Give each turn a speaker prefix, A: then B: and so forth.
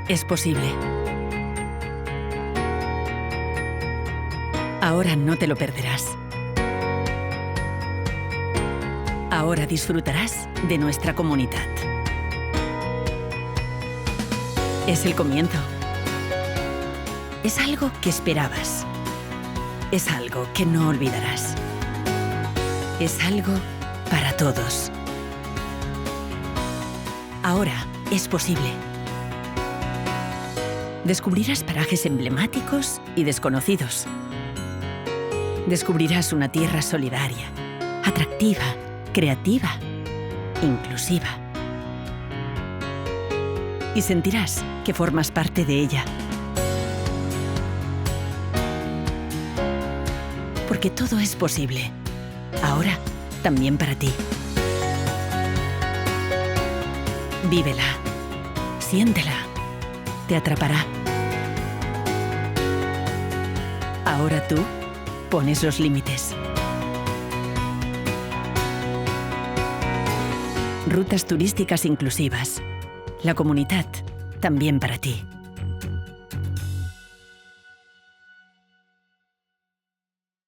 A: es posible. Ahora no te lo perderás. Ahora disfrutarás de nuestra comunidad. Es el comienzo. Es algo que esperabas. Es algo que no olvidarás. Es algo para todos. Ahora es posible. Descubrirás parajes emblemáticos y desconocidos. Descubrirás una tierra solidaria, atractiva, creativa, inclusiva. Y sentirás que formas parte de ella. Porque todo es posible. Ahora, también para ti. Vívela. Siéntela. Te atrapará. Ahora tú pones los límites. Rutas turísticas inclusivas. La comunidad también para ti.